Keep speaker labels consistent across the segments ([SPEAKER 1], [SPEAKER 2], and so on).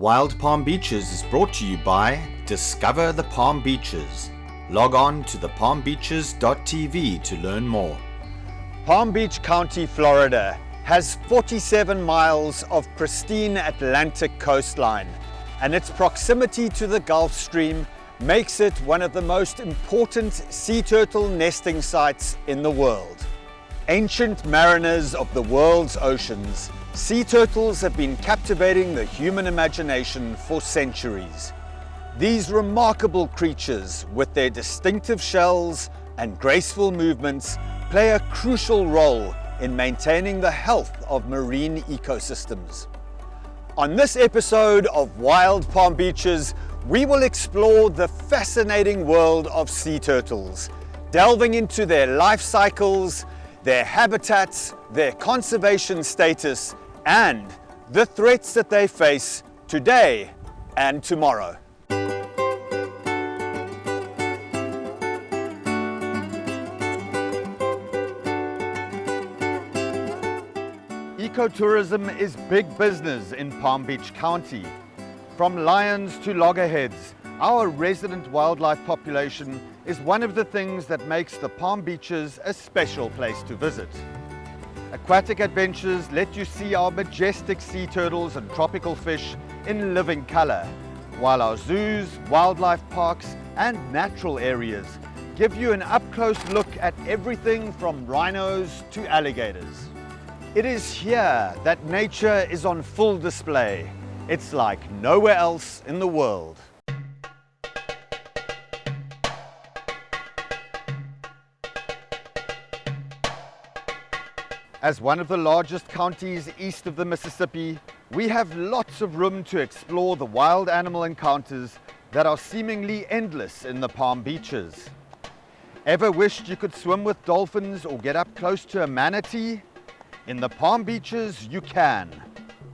[SPEAKER 1] Wild Palm Beaches is brought to you by Discover the Palm Beaches. Log on to thepalmbeaches.tv to learn more. Palm Beach County, Florida has 47 miles of pristine Atlantic coastline, and its proximity to the Gulf Stream makes it one of the most important sea turtle nesting sites in the world. Ancient mariners of the world's oceans, sea turtles have been captivating the human imagination for centuries. These remarkable creatures, with their distinctive shells and graceful movements, play a crucial role in maintaining the health of marine ecosystems. On this episode of Wild Palm Beaches, we will explore the fascinating world of sea turtles, delving into their life cycles, their habitats, their conservation status, and the threats that they face today and tomorrow. Ecotourism is big business in Palm Beach County. From lions to loggerheads, our resident wildlife population is one of the things that makes the Palm Beaches a special place to visit. Aquatic adventures let you see our majestic sea turtles and tropical fish in living color, while our zoos, wildlife parks, and natural areas give you an up-close look at everything from rhinos to alligators. It is here that nature is on full display. It's like nowhere else in the world. As one of the largest counties east of the Mississippi, we have lots of room to explore the wild animal encounters that are seemingly endless in the Palm Beaches. Ever wished you could swim with dolphins or get up close to a manatee? In the Palm Beaches, you can.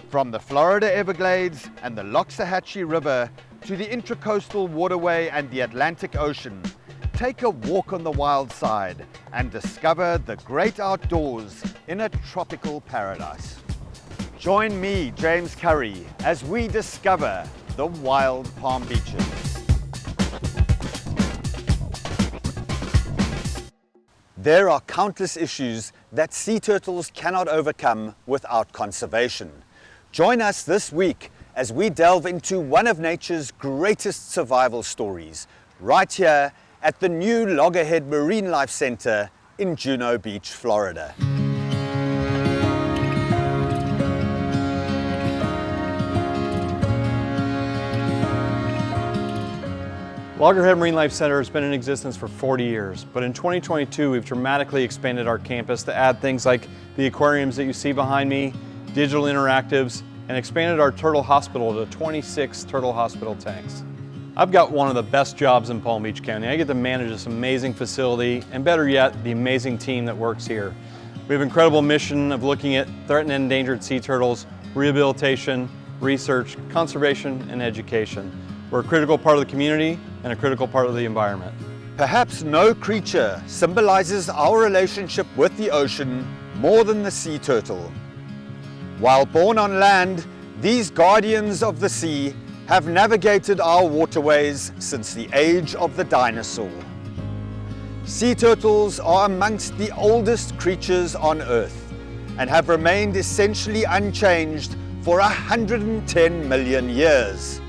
[SPEAKER 1] From the Florida Everglades and the Loxahatchee River to the Intracoastal Waterway and the Atlantic Ocean, take a walk on the wild side and discover the great outdoors in a tropical paradise. Join me, James Currie, as we discover the Wild Palm Beaches. There are countless issues that sea turtles cannot overcome without conservation. Join us this week as we delve into one of nature's greatest survival stories, right here at the new Loggerhead Marinelife Center in Juno Beach, Florida.
[SPEAKER 2] Loggerhead Marine Life Center has been in existence for 40 years, but in 2022 we've dramatically expanded our campus to add things like the aquariums that you see behind me, digital interactives, and expanded our turtle hospital to 26 turtle hospital tanks. I've got one of the best jobs in Palm Beach County. I get to manage this amazing facility, and better yet, the amazing team that works here. We have an incredible mission of looking at threatened and endangered sea turtles, rehabilitation, research, conservation, and education. We're a critical part of the community and a critical part of the environment.
[SPEAKER 1] Perhaps no creature symbolizes our relationship with the ocean more than the sea turtle. While born on land, these guardians of the sea have navigated our waterways since the age of the dinosaur. Sea turtles are amongst the oldest creatures on Earth and have remained essentially unchanged for 110 million years.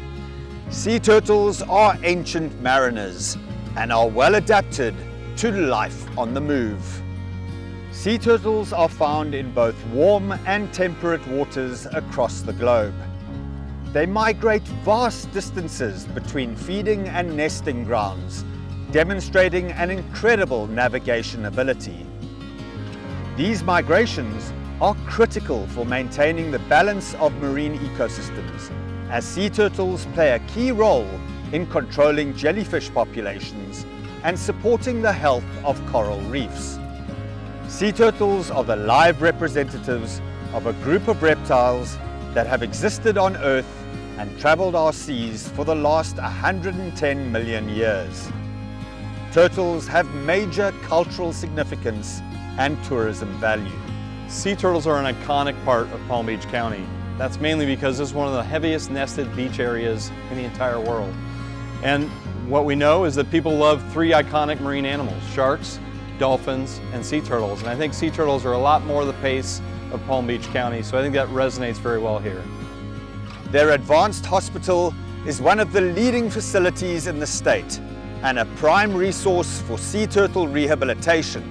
[SPEAKER 1] Sea turtles are ancient mariners and are well adapted to life on the move. Sea turtles are found in both warm and temperate waters across the globe. They migrate vast distances between feeding and nesting grounds, demonstrating an incredible navigation ability. These migrations are critical for maintaining the balance of marine ecosystems, as sea turtles play a key role in controlling jellyfish populations and supporting the health of coral reefs. Sea turtles are the live representatives of a group of reptiles that have existed on Earth and traveled our seas for the last 110 million years. Turtles have major cultural significance and tourism value.
[SPEAKER 2] Sea turtles are an iconic part of Palm Beach County. That's mainly because this is one of the heaviest nested beach areas in the entire world. And what we know is that people love three iconic marine animals: sharks, dolphins, and sea turtles. And I think sea turtles are a lot more the pace of Palm Beach County, so I think that resonates very well here.
[SPEAKER 1] Their advanced hospital is one of the leading facilities in the state and a prime resource for sea turtle rehabilitation.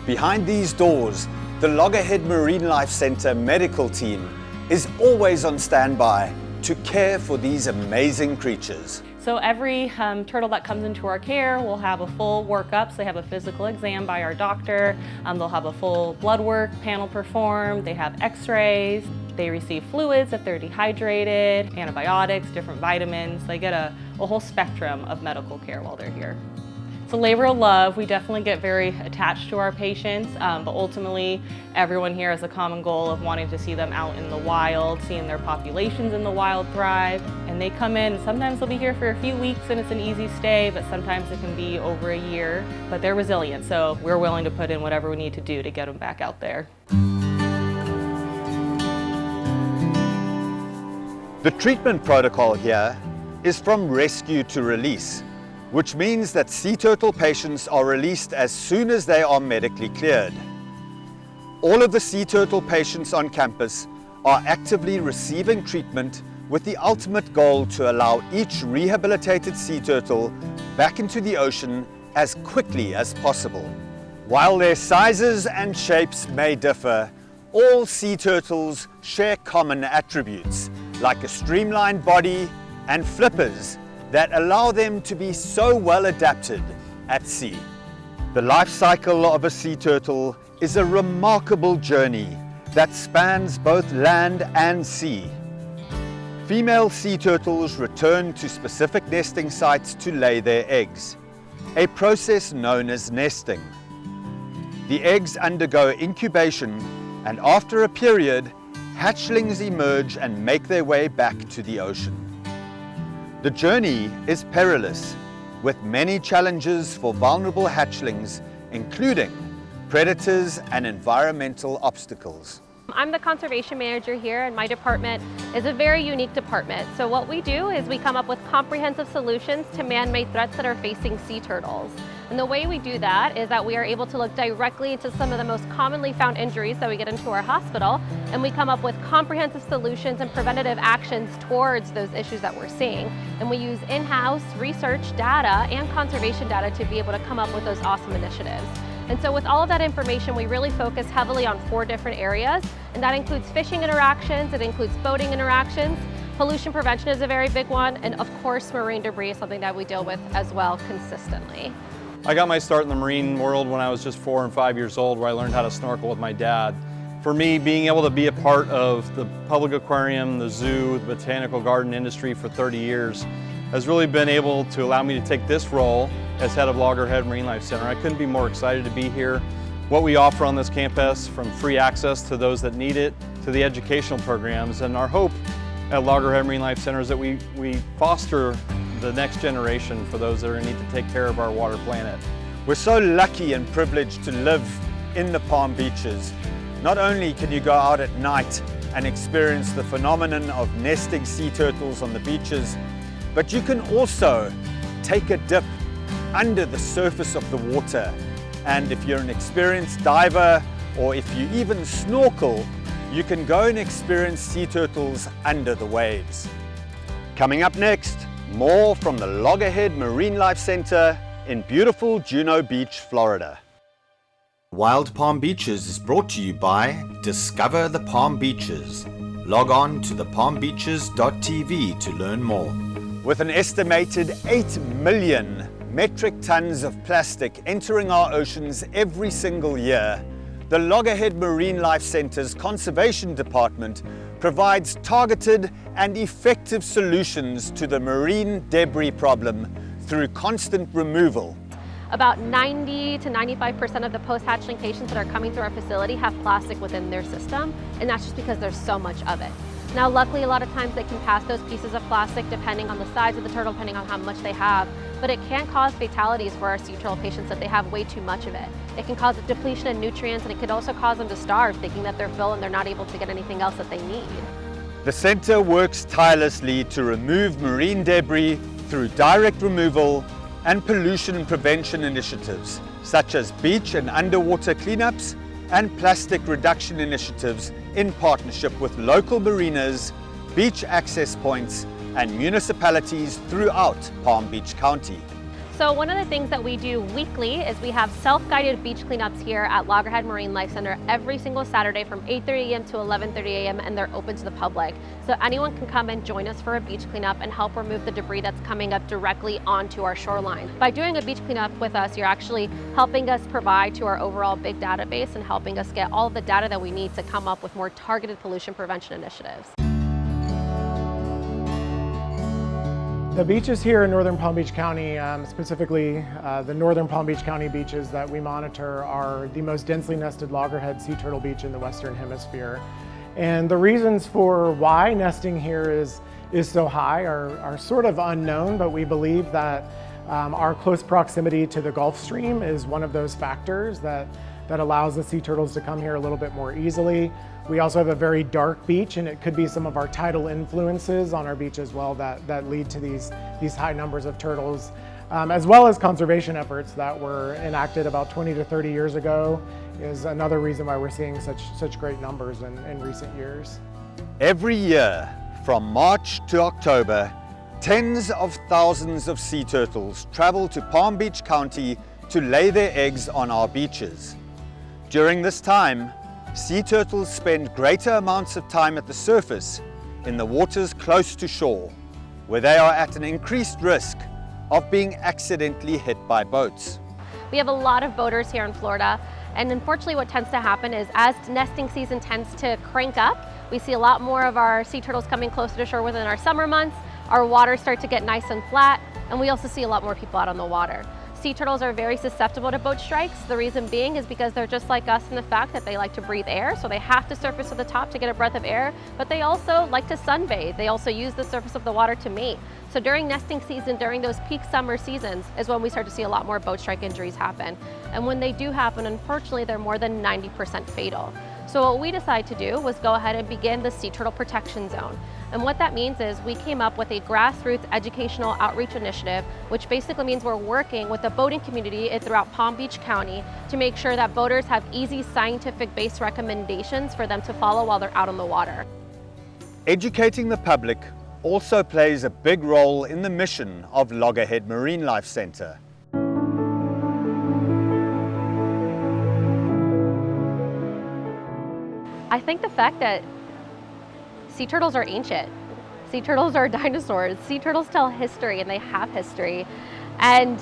[SPEAKER 1] Behind these doors, the Loggerhead Marine Life Center medical team is always on standby to care for these amazing creatures.
[SPEAKER 3] So every turtle that comes into our care will have a full workup. So they have a physical exam by our doctor. They'll have a full blood work panel performed. They have x-rays. They receive fluids if they're dehydrated, antibiotics, different vitamins. They get a whole spectrum of medical care while they're here. It's a labor of love. We definitely get very attached to our patients, but ultimately everyone here has a common goal of wanting to see them out in the wild, seeing their populations in the wild thrive. And they come in, and sometimes they'll be here for a few weeks and it's an easy stay, but sometimes it can be over a year. But they're resilient, so we're willing to put in whatever we need to do to get them back out there.
[SPEAKER 1] The treatment protocol here is from rescue to release, which means that sea turtle patients are released as soon as they are medically cleared. All of the sea turtle patients on campus are actively receiving treatment with the ultimate goal to allow each rehabilitated sea turtle back into the ocean as quickly as possible. While their sizes and shapes may differ, all sea turtles share common attributes, like a streamlined body and flippers that allow them to be so well adapted at sea. The life cycle of a sea turtle is a remarkable journey that spans both land and sea. Female sea turtles return to specific nesting sites to lay their eggs, a process known as nesting. The eggs undergo incubation, and after a period, hatchlings emerge and make their way back to the ocean. The journey is perilous, with many challenges for vulnerable hatchlings, including predators and environmental obstacles.
[SPEAKER 4] I'm the conservation manager here, and my department is a very unique department. So what we do is we come up with comprehensive solutions to man-made threats that are facing sea turtles. And the way we do that is that we are able to look directly into some of the most commonly found injuries that we get into our hospital, and we come up with comprehensive solutions and preventative actions towards those issues that we're seeing. And we use in-house research data and conservation data to be able to come up with those awesome initiatives. And so with all of that information, we really focus heavily on 4 different areas, and that includes fishing interactions, it includes boating interactions, pollution prevention is a very big one, and of course marine debris is something that we deal with as well consistently.
[SPEAKER 2] I got my start in the marine world when I was just 4 and 5 years old, where I learned how to snorkel with my dad. For me, being able to be a part of the public aquarium, the zoo, the botanical garden industry for 30 years has really been able to allow me to take this role as head of Loggerhead Marine Life Center. I couldn't be more excited to be here. What we offer on this campus, from free access to those that need it, to the educational programs, and our hope at Loggerhead Marine Life Center is that we foster the next generation for those that are going to need to take care of our water planet.
[SPEAKER 1] We're so lucky and privileged to live in the Palm Beaches. Not only can you go out at night and experience the phenomenon of nesting sea turtles on the beaches, but you can also take a dip under the surface of the water. And if you're an experienced diver, or if you even snorkel, you can go and experience sea turtles under the waves. Coming up next, more from the Loggerhead Marine Life Center in beautiful Juno Beach, Florida. Wild Palm Beaches is brought to you by Discover the Palm Beaches. Log on to thepalmbeaches.tv to learn more. With an estimated 8 million metric tons of plastic entering our oceans every single year, the Loggerhead Marine Life Center's Conservation Department provides targeted and effective solutions to the marine debris problem through constant removal.
[SPEAKER 4] About 90 to 95% of the post-hatchling patients that are coming through our facility have plastic within their system, and that's just because there's so much of it. Now, luckily, a lot of times they can pass those pieces of plastic depending on the size of the turtle, depending on how much they have, but it can cause fatalities for our sea turtle patients if they have way too much of it. It can cause a depletion in nutrients, and it could also cause them to starve, thinking that they're full and they're not able to get anything else that they need.
[SPEAKER 1] The center works tirelessly to remove marine debris through direct removal and pollution prevention initiatives, such as beach and underwater cleanups and plastic reduction initiatives in partnership with local marinas, beach access points, and municipalities throughout Palm Beach County.
[SPEAKER 4] So one of the things that we do weekly is we have self-guided beach cleanups here at Loggerhead Marine Life Center every single Saturday from 8:30 a.m. to 11:30 a.m. and they're open to the public. So anyone can come and join us for a beach cleanup and help remove the debris that's coming up directly onto our shoreline. By doing a beach cleanup with us, you're actually helping us provide to our overall big database and helping us get all of the data that we need to come up with more targeted pollution prevention initiatives.
[SPEAKER 5] The beaches here in northern Palm Beach County, specifically the northern Palm Beach County beaches that we monitor, are the most densely nested loggerhead sea turtle beach in the Western Hemisphere. And the reasons for why nesting here is so high are sort of unknown, but we believe that our close proximity to the Gulf Stream is one of those factors that allows the sea turtles to come here a little bit more easily. We also have a very dark beach, and it could be some of our tidal influences on our beach as well that lead to these high numbers of turtles, as well as conservation efforts that were enacted about 20 to 30 years ago is another reason why we're seeing such great numbers in recent years.
[SPEAKER 1] Every year, from March to October, tens of thousands of sea turtles travel to Palm Beach County to lay their eggs on our beaches. During this time, sea turtles spend greater amounts of time at the surface in the waters close to shore, where they are at an increased risk of being accidentally hit by boats.
[SPEAKER 4] We have a lot of boaters here in Florida, and unfortunately what tends to happen is as nesting season tends to crank up, we see a lot more of our sea turtles coming closer to shore within our summer months. Our waters start to get nice and flat, and we also see a lot more people out on the water. Sea turtles are very susceptible to boat strikes. The reason being is because they're just like us in the fact that they like to breathe air, so they have to surface to the top to get a breath of air, but they also like to sunbathe. They also use the surface of the water to mate. So during nesting season, during those peak summer seasons, is when we start to see a lot more boat strike injuries happen. And when they do happen, unfortunately, they're more than 90% fatal. So what we decided to do was go ahead and begin the Sea Turtle Protection Zone. And what that means is we came up with a grassroots educational outreach initiative, which basically means we're working with the boating community throughout Palm Beach County to make sure that boaters have easy scientific-based recommendations for them to follow while they're out on the water.
[SPEAKER 1] Educating the public also plays a big role in the mission of Loggerhead Marine Life Center.
[SPEAKER 4] I think the fact that sea turtles are ancient. Sea turtles are dinosaurs. Sea turtles tell history, and they have history. And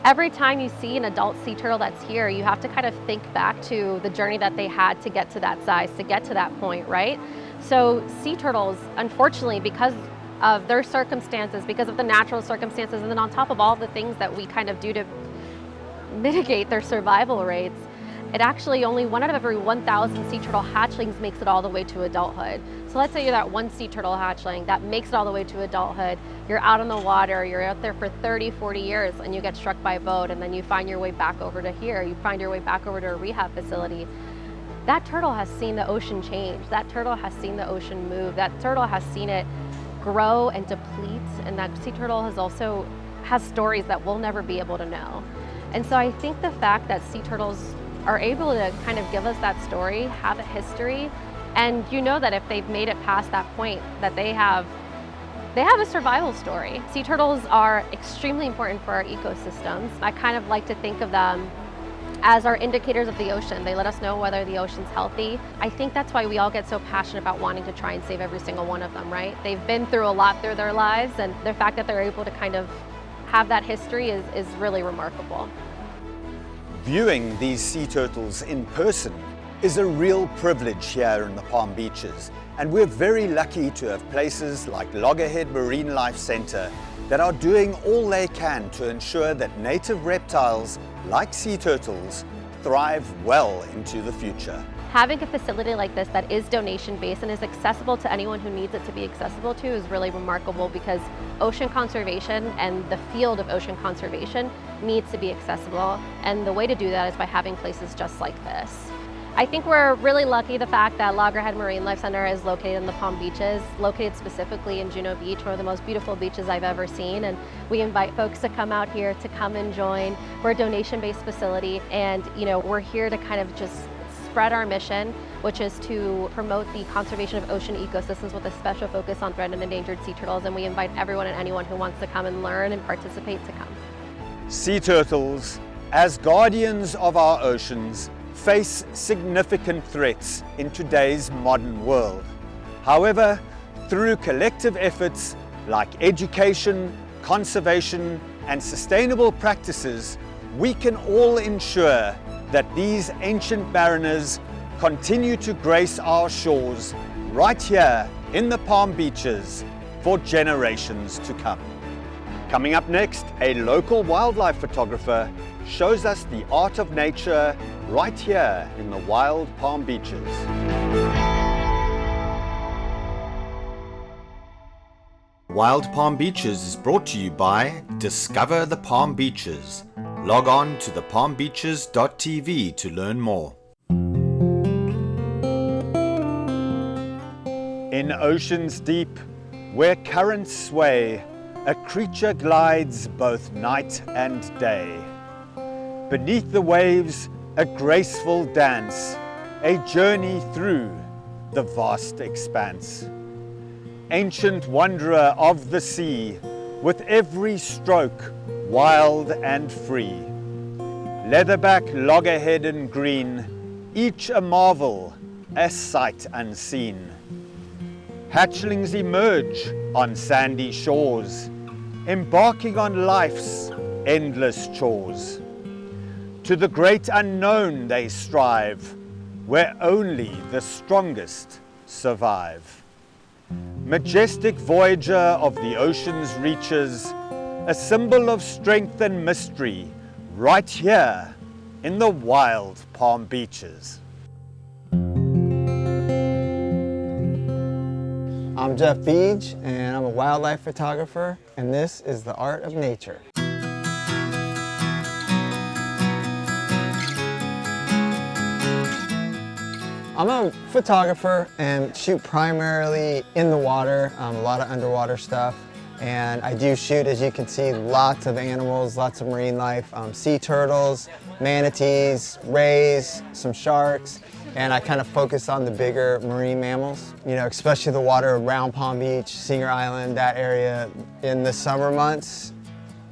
[SPEAKER 4] every time you see an adult sea turtle that's here, you have to kind of think back to the journey that they had to get to that size, to get to that point, right? So sea turtles, unfortunately, because of their circumstances, because of the natural circumstances, and then on top of all the things that we kind of do to mitigate their survival rates, it actually only 1 out of every 1,000 sea turtle hatchlings makes it all the way to adulthood. So let's say you're that one sea turtle hatchling that makes it all the way to adulthood. You're out on the water, you're out there for 30, 40 years, and you get struck by a boat, and then you find your way back over to here. You find your way back over to a rehab facility. That turtle has seen the ocean change. That turtle has seen the ocean move. That turtle has seen it grow and deplete, and that sea turtle has stories that we'll never be able to know. And so I think the fact that sea turtles are able to kind of give us that story, have a history, and you know that if they've made it past that point, that they have a survival story. Sea turtles are extremely important for our ecosystems. I kind of like to think of them as our indicators of the ocean. They let us know whether the ocean's healthy. I think that's why we all get so passionate about wanting to try and save every single one of them, right? They've been through a lot through their lives, and the fact that they're able to kind of have that history is really remarkable.
[SPEAKER 1] Viewing these sea turtles in person is a real privilege here in the Palm Beaches, and we're very lucky to have places like Loggerhead Marine Life Center that are doing all they can to ensure that native reptiles like sea turtles thrive well into the future.
[SPEAKER 4] Having a facility like this that is donation-based and is accessible to anyone who needs it to be accessible to is really remarkable, because ocean conservation and the field of ocean conservation needs to be accessible. And the way to do that is by having places just like this. I think we're really lucky the fact that Loggerhead Marine Life Center is located in the Palm Beaches, located specifically in Juno Beach, one of the most beautiful beaches I've ever seen. And we invite folks to come out here to come and join. We're a donation-based facility, and we're here to kind of just spread our mission, which is to promote the conservation of ocean ecosystems with a special focus on threatened and endangered sea turtles. And we invite everyone and anyone who wants to come and learn and participate to come.
[SPEAKER 1] Sea turtles, as guardians of our oceans, face significant threats in today's modern world. However, through collective efforts like education, conservation, and sustainable practices, we can all ensure that these ancient mariners continue to grace our shores right here in the Palm Beaches for generations to come. Coming up next, a local wildlife photographer shows us the art of nature right here in the wild Palm Beaches. Wild Palm Beaches is brought to you by Discover the Palm Beaches. Log on to thepalmbeaches.tv to learn more. In oceans deep, where currents sway, a creature glides both night and day. Beneath the waves, a graceful dance, a journey through the vast expanse. Ancient wanderer of the sea, with every stroke wild and free. Leatherback, loggerhead and green, each a marvel, a sight unseen. Hatchlings emerge on sandy shores, embarking on life's endless chores. To the great unknown they strive, where only the strongest survive. Majestic voyager of the ocean's reaches, a symbol of strength and mystery, right here in the wild Palm Beaches.
[SPEAKER 6] I'm Jeff Beej, and I'm a wildlife photographer, and this is the art of nature. I'm a photographer and shoot primarily in the water, a lot of underwater stuff. And I do shoot, as you can see, lots of animals, lots of marine life, sea turtles, manatees, rays, some sharks, and I kind of focus on the bigger marine mammals, especially the water around Palm Beach, Singer Island, that area. In the summer months,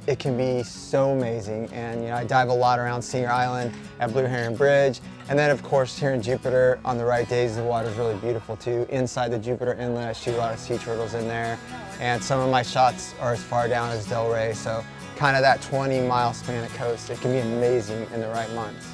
[SPEAKER 6] it can be so amazing, and I dive a lot around Singer Island at Blue Heron Bridge, and then of course here in Jupiter, on the right days, the water's really beautiful too. Inside the Jupiter Inlet, I shoot a lot of sea turtles in there, and some of my shots are as far down as Delray, so kind of that 20-mile span of coast. It can be amazing in the right months.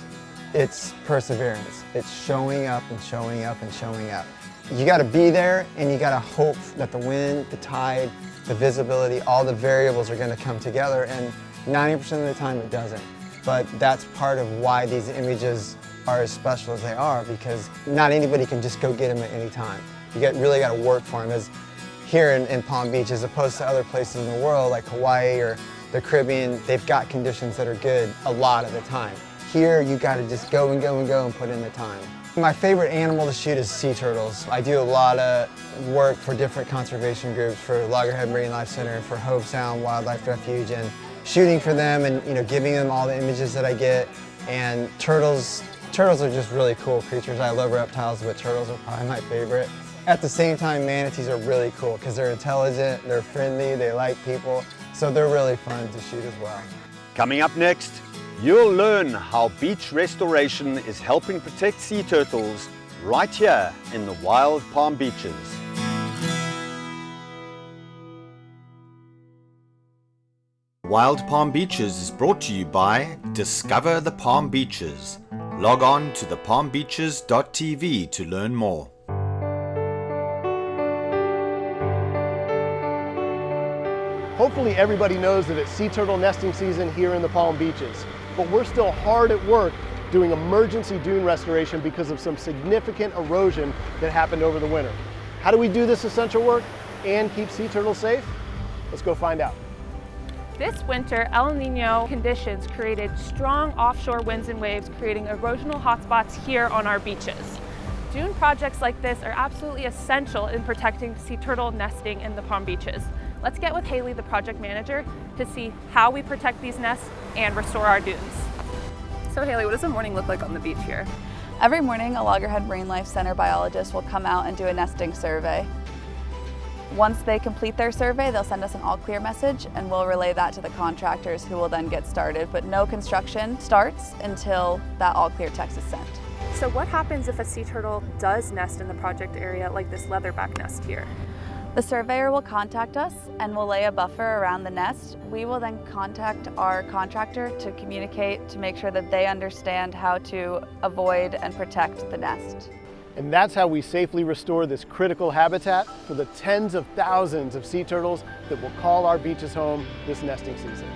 [SPEAKER 6] It's perseverance. It's showing up and showing up and showing up. You got to be there, and you got to hope that the wind, the tide, the visibility, all the variables are going to come together, and 90% of the time it doesn't. But that's part of why these images are as special as they are, because not anybody can just go get them at any time. You really got to work for them. As here in Palm Beach, as opposed to other places in the world like Hawaii or the Caribbean, they've got conditions that are good a lot of the time. Here, you got to just go and go and go and put in the time. My favorite animal to shoot is sea turtles. I do a lot of work for different conservation groups, for Loggerhead Marine Life Center, for Hobe Sound Wildlife Refuge, and shooting for them and giving them all the images that I get. And turtles are just really cool creatures. I love reptiles, but turtles are probably my favorite. At the same time, manatees are really cool because they're intelligent, they're friendly, they like people, so they're really fun to shoot as well.
[SPEAKER 1] Coming up next, you'll learn how beach restoration is helping protect sea turtles right here in the wild Palm Beaches. Wild Palm Beaches is brought to you by Discover the Palm Beaches. Log on to thepalmbeaches.tv to learn more.
[SPEAKER 7] Hopefully everybody knows that it's sea turtle nesting season here in the Palm Beaches, but we're still hard at work doing emergency dune restoration because of some significant erosion that happened over the winter. How do we do this essential work and keep sea turtles safe? Let's go find out.
[SPEAKER 8] This winter, El Nino conditions created strong offshore winds and waves, creating erosional hotspots here on our beaches. Dune projects like this are absolutely essential in protecting sea turtle nesting in the Palm Beaches. Let's get with Haley, the project manager, to see how we protect these nests and restore our dunes. So Haley, what does a morning look like on the beach here?
[SPEAKER 9] Every morning, a Loggerhead Marine Life Center biologist will come out and do a nesting survey. Once they complete their survey, they'll send us an all clear message and we'll relay that to the contractors who will then get started. But no construction starts until that all clear text is sent.
[SPEAKER 8] So what happens if a sea turtle does nest in the project area like this leatherback nest here?
[SPEAKER 9] The surveyor will contact us and will lay a buffer around the nest. We will then contact our contractor to communicate to make sure that they understand how to avoid and protect the nest.
[SPEAKER 7] And that's how we safely restore this critical habitat for the tens of thousands of sea turtles that will call our beaches home this nesting season.